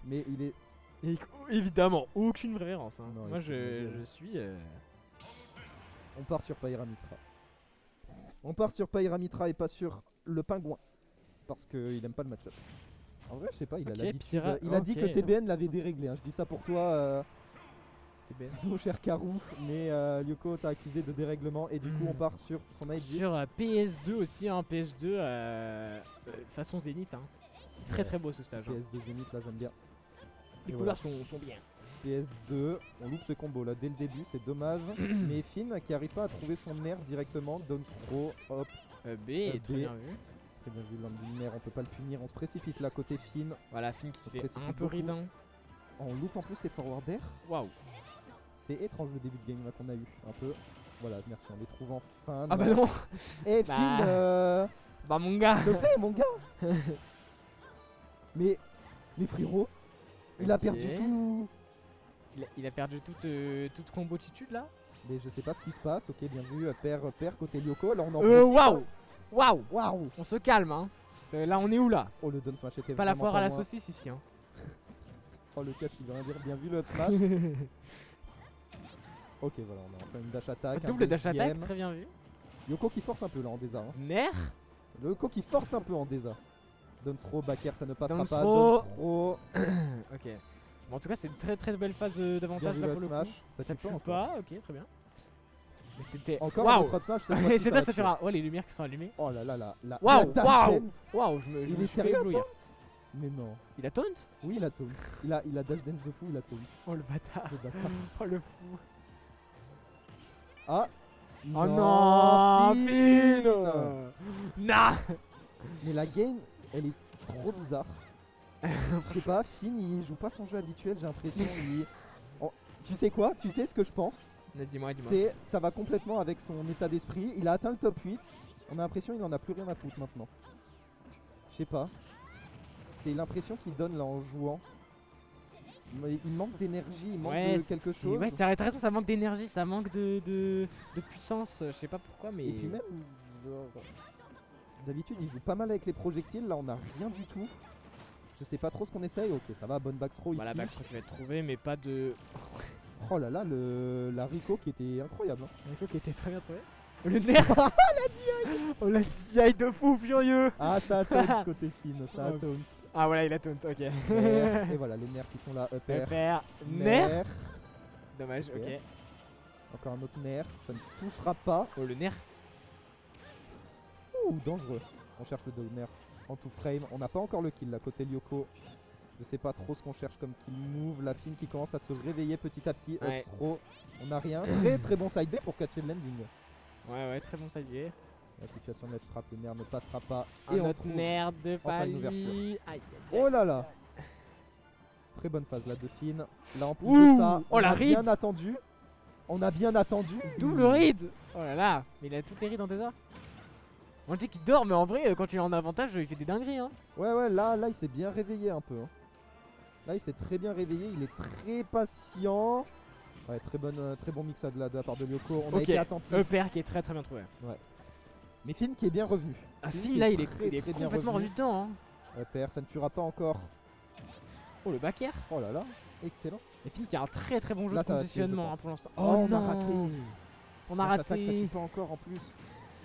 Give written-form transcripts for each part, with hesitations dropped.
Mais il est... Et, évidemment, aucune révérence. Hein. Non, Moi, il se je suis... On part sur Pyramitra. On part sur Pyramitra et pas sur le pingouin. Parce qu'il aime pas le match-up. En vrai, je sais pas, il a Ok, l'habitude. Pyra- Il a dit ok. que TBN l'avait déréglé. Hein. Je dis ça pour toi, TBN. mon cher Karou. Mais Lyoko t'a accusé de dérèglement. Et du coup, on part sur son Night 10. Sur PS2 aussi, hein, PS2 façon Zénith. Hein. Très très beau ce stage. Hein. PS2 Zenith, là, j'aime bien. Les Et couleurs sont bien. PS2, on loupe ce combo là dès le début, c'est dommage. Mais Finn qui arrive pas à trouver son nerf directement, down throw, hop, B est très B. bien vu. très bien vu landing nerf, on peut pas le punir, on se précipite là côté Finn. Voilà, Finn qui se On se fait précipite un peu beaucoup. ridin. On loupe en plus ses forward air. Waouh. C'est étrange le début de game là qu'on a eu, un peu. Voilà, merci, on les trouve enfin. Ah bah non. Eh Bah. Finn, Bah mon gars. s'il te plaît mon gars. mais frérot, il a Ok. perdu tout. Il a perdu toute combotitude là. Mais je sais pas ce qui se passe, ok bien vu, pair côté Lyoko, là on en Waouh. profite. Waouh. Waouh. On se calme hein. Là on est où là? Oh le down smash était C'est pas la vraiment foire à la moi. saucisse ici hein. Oh le cast il veut rien dire, bien vu le up smash. Ok voilà, on a enfin une dash attack. un Double dash deuxième. attack, très bien vu. Yoko qui force un peu là en Deza. Hein. Nerf. Yoko qui force un peu en Deza. Down throw, back air ça ne passera Down pas. throw. Down throw. Ok. Bon, en tout cas, c'est une très très belle phase Bien d'avantage vu là le pour up le coup. smash. Ça Ça tue tue encore. pas, ok, très bien. Mais c'était. Encore Waouh. un autre up smash. cette C'est fois-ci, ça, va ça tuer. tuera. Oh, les lumières qui sont allumées. Oh là là là. La Waouh, dash waouh. dance. Waouh, je Il me est suis sérieux fait éblouir. taunt. Mais non. Il a taunt. Oui il a taunt. Il a dash dance de fou, il a taunt. Oh le bâtard. Le bâtard. Oh le fou. Ah. Oh non, Finn. Finn. Nah. Mais la game, elle est trop bizarre. Je sais pas, Finn il joue pas son jeu habituel, j'ai l'impression. Tu sais quoi? Tu sais ce que je pense? Dis-moi. C'est ça va complètement avec son état d'esprit. Il a atteint le top 8. On a l'impression qu'il en a plus rien à foutre maintenant. Je sais pas. C'est l'impression qu'il donne là en jouant. Mais il manque d'énergie, il manque de quelque chose. Ouais, c'est intéressant, ça manque d'énergie, ça manque de puissance. Je sais pas pourquoi, mais. Et puis même, genre, d'habitude il joue pas mal avec les projectiles. Là on a rien du tout. Je sais pas trop ce qu'on essaye. Ok, ça va, bonne back throw Voilà, ici. backthrow qui va être trouvé, mais pas de. Oh là là, la Rico qui était incroyable. Hein. Rico qui était très bien trouvé. Le nerf. Oh la DI de fou furieux. Ah, ça a taunt côté Finn, ça a Oh. taunt. Ah voilà, il a taunt, ok. Nerf. Et voilà, les nerfs qui sont là, up air. Repère. Nerf. Nerf. Dommage, Ok. ok. Encore un autre nerf, ça ne touchera pas. Oh le nerf. Ouh, dangereux. On cherche le nerf en tout frame. On n'a pas encore le kill là, côté Lyoko. Je sais pas trop ce qu'on cherche comme kill move. La Finn qui commence à se réveiller petit à petit. Ouais. Up throw, on n'a rien. Très très bon side B pour catcher le landing. Ouais, très bon side. La situation de trap, le nerf ne passera pas. Un on autre trouve- nerf de enfin une ouverture. Pali. Aïe. Oh là là. Très bonne phase là de Finn. Là en plus Ouh, de ça, oh on la a bien ride. attendu. On a bien attendu. Double ride. Oh là là. Mais il a toutes les rides en désert. On dit qu'il dort, mais en vrai, quand il est en avantage, il fait des dingueries. Hein. Ouais, là il s'est bien réveillé un peu. Hein. Là il s'est très bien réveillé, il est très patient. Ouais, très bon mix de la part de Lyoko. On a Ok, été attentif. EPR qui est très très bien trouvé. Mais Finn qui est bien revenu. Ah, ce Finn film qui là, il est très bien complètement revenu dedans. Hein. EPR, ça ne tuera pas encore. Oh le back air. Oh là là, excellent. Et Finn qui a un très très bon jeu Là, de ça va tuer, conditionnement je hein, pense. pour l'instant. Oh, on non. a raté. On a Dash attack, ça raté. tue pas encore en plus.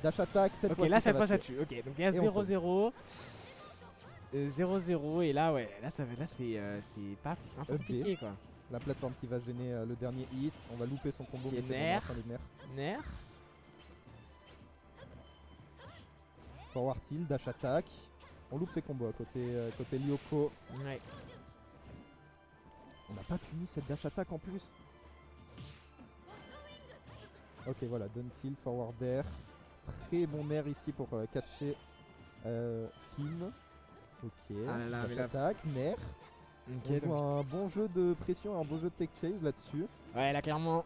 Dash attack, cette Ok, fois-ci. là cette va fois ça tuer. tue. Ok, donc il y a Et on 0-0. 0-0 et là ouais, là c'est pas compliqué quoi. La plateforme qui va gêner le dernier hit. On va louper son combo. Qui Mais est c'est bon, nerf. enfin, les nerfs. Nerf. Forward tilt, dash attack. On loupe ses combos à côté Lyoko. Ouais. On n'a pas puni cette dash attack en plus. Ok, voilà, down tilt, forward air. Très bon air ici pour catcher Finn. Ok, Ah là là, dash mais là- attack, nerf. Ok, On joue donc- un bon jeu de pression et un bon jeu de tech chase là-dessus. Ouais, là clairement.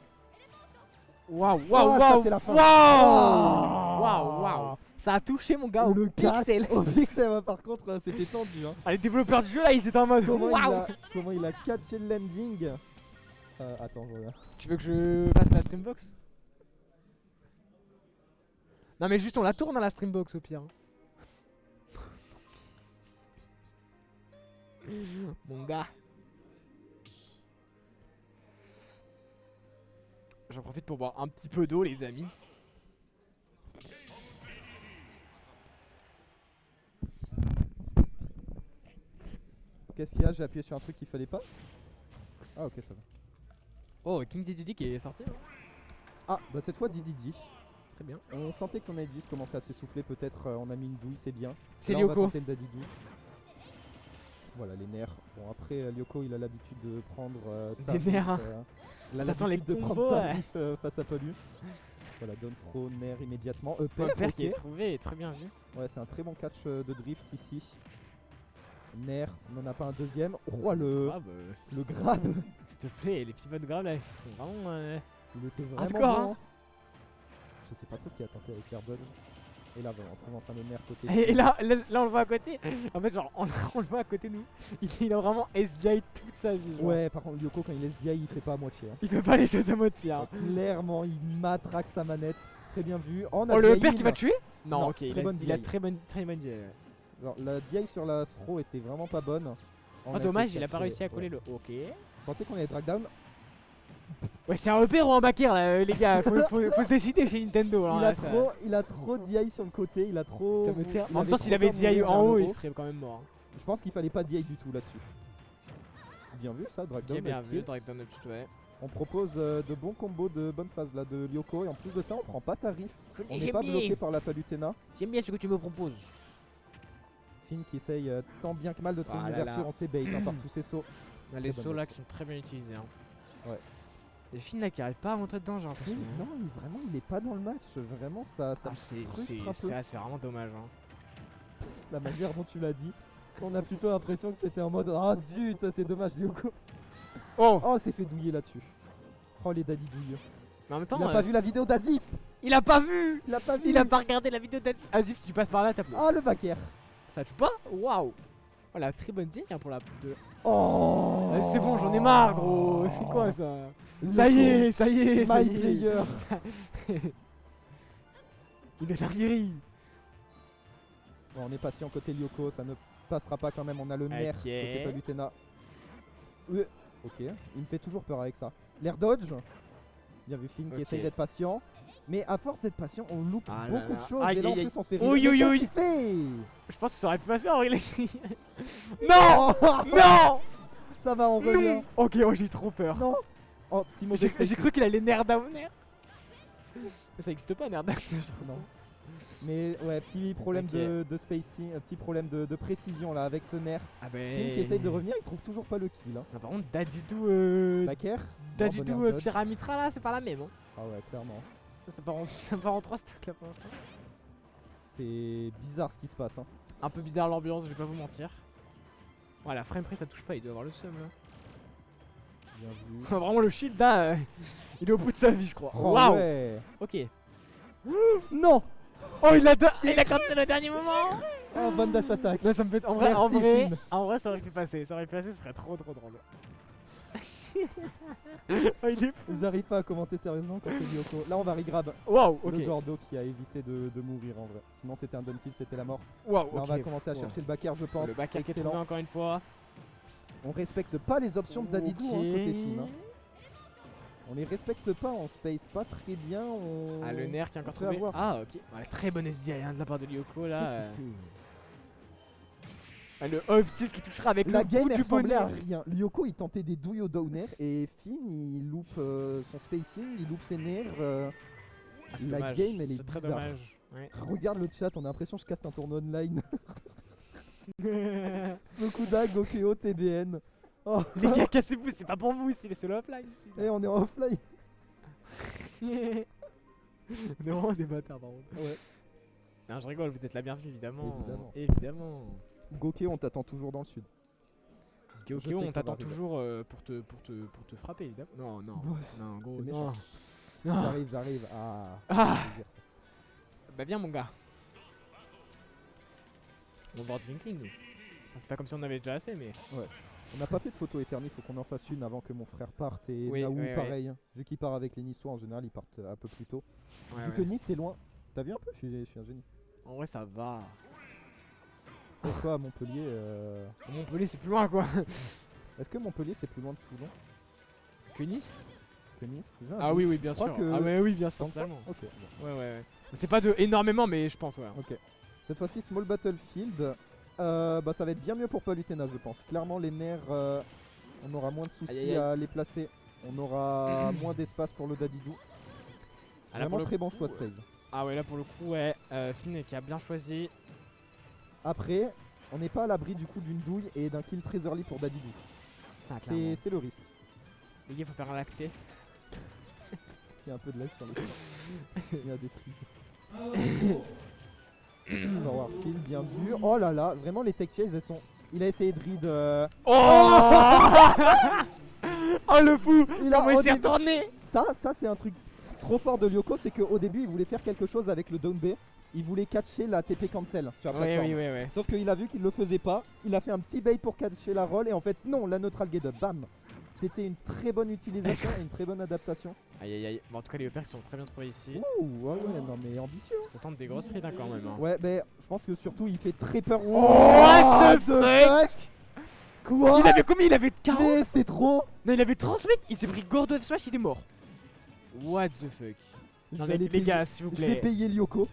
Waouh, Oh, waouh, ça, waouh. c'est la fin. Waouh, waouh, waouh. Ça a touché mon gars au Le catch pixel. au pixel, par contre, c'était tendu. Hein. Ah, les développeurs du jeu là, ils étaient en mode waouh. Comment il a catché le landing. Attends, je reviens. Tu veux que je fasse la streambox? Non mais juste on la tourne à la streambox au pire. Mon gars. J'en profite pour boire un petit peu d'eau, les amis. Qu'est-ce qu'il y a? J'ai appuyé sur un truc qu'il fallait pas. Ah ok, ça va. Oh, King Dedede qui est sorti. Hein. Ah, bah cette fois Dididi. Très bien. On sentait que son Aegis commençait à s'essouffler, peut-être on a mis une douille, c'est bien. C'est Là, on va Lyoko. tenter le Dadidou. Voilà les nerfs. Bon après Lyoko il a l'habitude de prendre Des nerfs, hein. Il a De toute façon, l'habitude les de combos, prendre Tarif face à Palu. Voilà, Downs Throw, nerf immédiatement. Père ok. qui est trouvé, très bien vu. Ouais, c'est un très bon catch de drift ici. Nerf, on n'en a pas un deuxième. Oh le Ah bah, le grab. s'il te plaît, les pivots de grab là, ils sont vraiment. Il était Hardcore, vraiment bon. hein. Je sais pas trop ce qu'il a tenté avec l'air dodge. Et là, voilà, on trouve enfin le nerf côté. Et là, on le voit à côté. En fait, genre, on le voit à côté de nous. Il a vraiment SDI toute sa vie. Genre. Ouais, par contre, Lyoko, quand il laisse DI, il fait pas à moitié. Hein. Il fait pas les choses à moitié. Hein. Clairement, il matraque sa manette. Très bien vu. On a Oh, le DI père qui in. va tuer. Non, Non, ok, très bonne il a DI. très bonne DI. Alors, la DI sur la throw était vraiment pas bonne. On Oh, a dommage, essayé il de a pas catcher, réussi à coller ouais. le. Ok. Je pensais qu'on allait drag down. Ouais, c'est un EPR ou un backer là, les gars. Faut se décider chez Nintendo. Alors, là, Il a trop DI sur le côté. Il a trop. ça me terre. il En même temps, avait s'il trop avait peur de DI mourir en vers haut, le il serait quand même mort. Je pense qu'il fallait pas DI du tout là-dessus. Bien vu ça, drag down. Ok, bien up vu, tilt. Drake Down Up Tilt, ouais. On propose de bons combos de bonne phase là de Lyoko. Et en plus de ça, on prend pas Tarif. On n'est J'aime pas bien. bloqué par la Palutena. J'aime bien ce que tu me proposes. Finn qui essaye tant bien que mal de trouver Ah une là ouverture. là. On se fait bait hein, par tous ces sauts. Les bonne sauts là note. qui sont très bien utilisés. Hein. Ouais. Les filles là qui arrivent pas à rentrer dedans, j'ai l'impression. Finn, non, vraiment, il est pas dans le match. Vraiment, ça Ah, me c'est frustre un peu. c'est vraiment dommage. Hein. La manière dont tu l'as dit. On a plutôt l'impression que c'était en mode ah zut, c'est dommage, Lyoko. Oh, C'est fait douiller là-dessus. Oh les daddy douilles. mais en même temps, Il a pas vu la vidéo d'Azif. Il a pas vu. Il a pas vu. Il a pas regardé la vidéo d'Azif. Azif, si tu passes par là, tape-le. Ah le backer. Ça tue pas. Waouh. Voilà, très bonne idée hein, pour la 2. Oh C'est bon, j'en ai marre, gros. C'est quoi ça? Ça y est, ça y est. ça My y est. player. Il est larguerie. Bon, on est patient côté Lyoko, ça ne passera pas quand même. On a le nerf Ok. côté Palutena. Ok, il me fait toujours peur avec ça. L'air dodge. Bien vu Finn qui Ok. essaye d'être patient. Mais à force d'être patient, on loupe Ah là beaucoup là. de choses. Aïe, et là en aïe, plus on se fait aïe. rigoler. Oui, Mais qu'est-ce qu'il fait? Je pense que ça aurait pu passer en vrai. Non. Oh, Non. ça va, on revient. Non. Ok, oh, j'ai trop peur. Non. Oh, petit mot J'ai d'expression. cru qu'il allait nerf downer. Ça existe pas, nerf downer. Non. Mais ouais, petit problème Ok. de spacing, petit problème de précision là avec ce nerf. Ah ben. Finn qui essaye de revenir, il trouve toujours pas le kill. Hein. Ah, par contre, Dadidou, Backer. Dadidou Non, bon air dodge. Pyramitra là, c'est pas la même. Hein. Ah ouais, clairement. Ça part en 3 stacks là pour l'instant. C'est bizarre ce qui se passe. Hein. Un peu bizarre l'ambiance, je vais pas vous mentir. Voilà, frame press ça touche pas, il doit avoir le seum là. Bien vu. Vraiment le shield là, il est au bout de sa vie je crois. Oh, Waouh. ouais. Ok. Non. Oh il a gratté le dernier moment. Oh, bonne dash attack. Là ça me fait en Merci, vrai, Finn. en vrai ça aurait pu passer, ce serait trop drôle. Oh il est fou. J'arrive pas à commenter sérieusement quand c'est Lyoko. Là on va regrab Waouh, ok. le Gordo qui a évité de mourir en vrai. Sinon c'était un Duntil, c'était la mort. Waouh, Là ok. on va commencer à Wow. chercher le backer je pense. Le backer qui est Excellent. trouvé encore une fois. On respecte pas les options de Dadidou hein, Ok. côté Finn. Hein. On les respecte pas, on space pas très bien. On... Ah le nerf qui est encore on se fait trouvé. avoir. Ah ok. Voilà, très bonne SDI hein, de la part de Lyoko là. Qu'est-ce qu'il fait Le up tilt qui touchera avec La le game bout elle du ressemblait à bonnet. rien. Lyoko il tentait des douilles au downer et Finn il loupe son spacing, il loupe ses nerfs. Ah, c'est la dommage. game, elle est C'est très bizarre. dommage. Ouais. Regarde le chat, on a l'impression que je caste un tournoi online. Sokuda, Gokeo, TBN. Oh. Les gars, cassez-vous, c'est pas pour vous ici, les solo offline ici. Et on est en offline. On est vraiment des bâtards par contre. Ouais. Non, je rigole, vous êtes la bienvenue évidemment. Évidemment. Évidemment. Gokeo, on t'attend toujours dans le sud. Je Gyokyo, sais on que ça t'attend va arriver. toujours pour te frapper évidemment. Non, non, Ouais. non, gros, C'est non. méchant. Non. J'arrive. Ah, ça Ah. fait plaisir, ça. Bah viens mon gars. On board Winkling nous. C'est pas comme si on avait déjà assez mais. On n'a pas fait de photo éternelle, faut qu'on en fasse une avant que mon frère parte. Et Oui, Naou, oui, pareil. Hein. Vu qu'il part avec les Niçois, en général, ils partent un peu plus tôt. Ouais, Vu que Nice, c'est loin. T'as vu un peu je suis un génie. En vrai ça va. Cette fois à Montpellier. Montpellier, c'est plus loin quoi. Est-ce que Montpellier c'est plus loin de Toulon Que Nice? que Nice? J'ai un Ah doute. oui, oui, bien Je crois sûr. que- Ah ouais, oui, bien sûr. Tant que ça Totalement. Ok. bon. Ouais, ouais, ouais. C'est pas de énormément, mais je pense, ouais. Ok. Cette fois-ci, Small Battlefield. Bah, ça va être bien mieux pour Palutena, je pense. Clairement, les nerfs, on aura moins de soucis Aïe, aïe, aïe. à les placer. On aura moins d'espace pour le Dadidou. Ah, là, Vraiment pour le très bon coup, choix de Sage. Ah ouais, là pour le coup, ouais. Finn qui a bien choisi. Après, on n'est pas à l'abri du coup d'une douille et d'un kill très early pour Dadidou. Ah, clairement. C'est le risque. Les gars, faut faire un lac test. Il y a un peu de lag sur les Il y a des frises. Forward-til, bien vu. Oh là là, vraiment les tech chases, elles sont. Il a essayé de read. Oh Oh le fou! Il a- Comment il au s'est début- retourné! Ça c'est un truc trop fort de Lyoko, c'est qu'au début il voulait faire quelque chose avec le down B. Il voulait catcher la TP cancel sur la Ouais, plateforme. oui, oui, ouais. Sauf qu'il a vu qu'il le faisait pas. Il a fait un petit bait pour catcher la roll et en fait non, la neutral get up, bam. C'était une très bonne utilisation et une très bonne adaptation. Aïe aïe aïe. Bon, en tout cas, les EPR sont très bien trouvés ici. Ouh, ouais, ouais, non mais ambitieux. Ça sent des grosses rides hein, quand même. Hein. Ouais, mais je pense que surtout il fait très peur. What the fuck Quoi Il avait combien? Il avait 40? Mais c'est trop. Non, il avait 30 mec. Il s'est pris Gordo F Smash, il est mort. What the fuck? Je Non, vais mais aller les payer- gars, s'il vous Je vais plaît. payer Lyoko.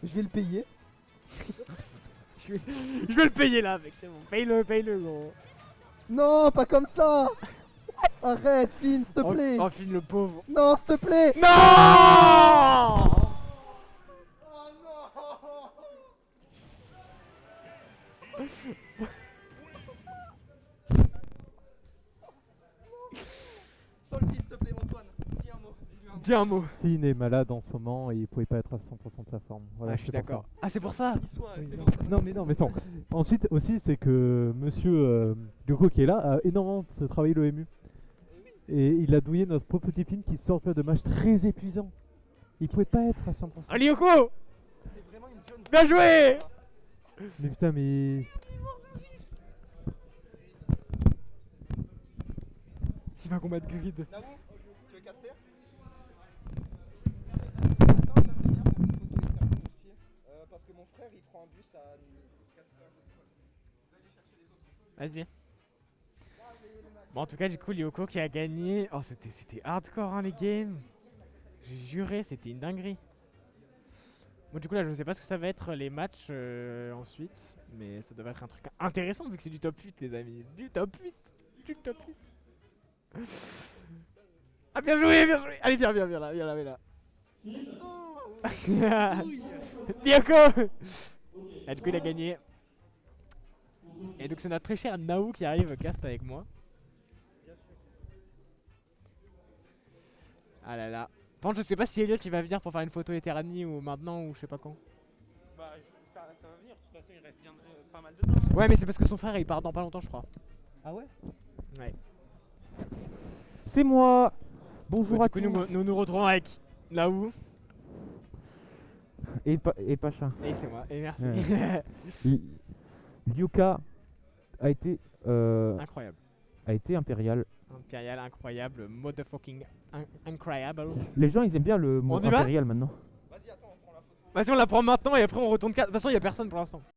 Je vais le payer. Je vais le payer là, mec. C'est bon. Paye-le, gros. Non, pas comme ça. Arrête, Finn, s'il te plaît. Oh, Finn le pauvre. Non, s'il te plaît. Non! Salty, s'il te plaît, Antoine. Dis un mot. Dis-lui un mot. Dis un mot. Finn est malade en ce moment et il pouvait pas être à 100% de sa forme. Voilà, Ah, je suis c'est pour d'accord. ça. Ah, c'est pour ça? Qu'il soit, Oui, c'est non. bon. Non mais sans. Ensuite aussi c'est que monsieur Lyoko qui est là a énormément travaillé le MU. Et il a douillé notre pauvre petit Finn qui sort tu vois, de match très épuisant. Il pouvait pas être à 100%. Allez, Yoko! C'est vraiment une Jones. Bien joué! Mais putain mais... Il va combattre Grid. Naou, tu veux caster? Attends, j'aimerais bien faire une photo éternelle aussi. Parce que mon frère il prend un bus à 4h, je sais pas. Je vais aller chercher les autres. Vas-y. Bon, en tout cas, du coup, Lyoko qui a gagné. Oh, c'était hardcore, hein, les games. J'ai juré, c'était une dinguerie. Bon, du coup, là, je sais pas ce que ça va être les matchs ensuite. Mais ça devrait être un truc intéressant vu que c'est du top 8, les amis. Du top 8. Du top 8. Ah, bien joué, bien joué. Allez, viens là, viens là. Lyoko! Et du coup, il a gagné. Et donc, c'est notre très cher Naou qui arrive cast avec moi. Ah là là. Par contre, je sais pas si Elliot il va venir pour faire une photo Eterni ou maintenant ou je sais pas quand. Bah ça va venir, de toute façon il reste bien pas mal de temps. Ouais, mais c'est parce que son frère il part dans pas longtemps, je crois. Ah ouais? Ouais. C'est moi. Bonjour Du à coup, tous. nous retrouvons avec Naou. Et Pacha. Et c'est moi. Et merci. Lyuka a été Incroyable. impérial. Impérial, incroyable, motherfucking incroyable. Les gens ils aiment bien le mot On y va impérial maintenant. Vas-y, attends, on prend la photo. Vas-y, on la prend maintenant et après on retourne. De toute façon, il y a personne pour l'instant.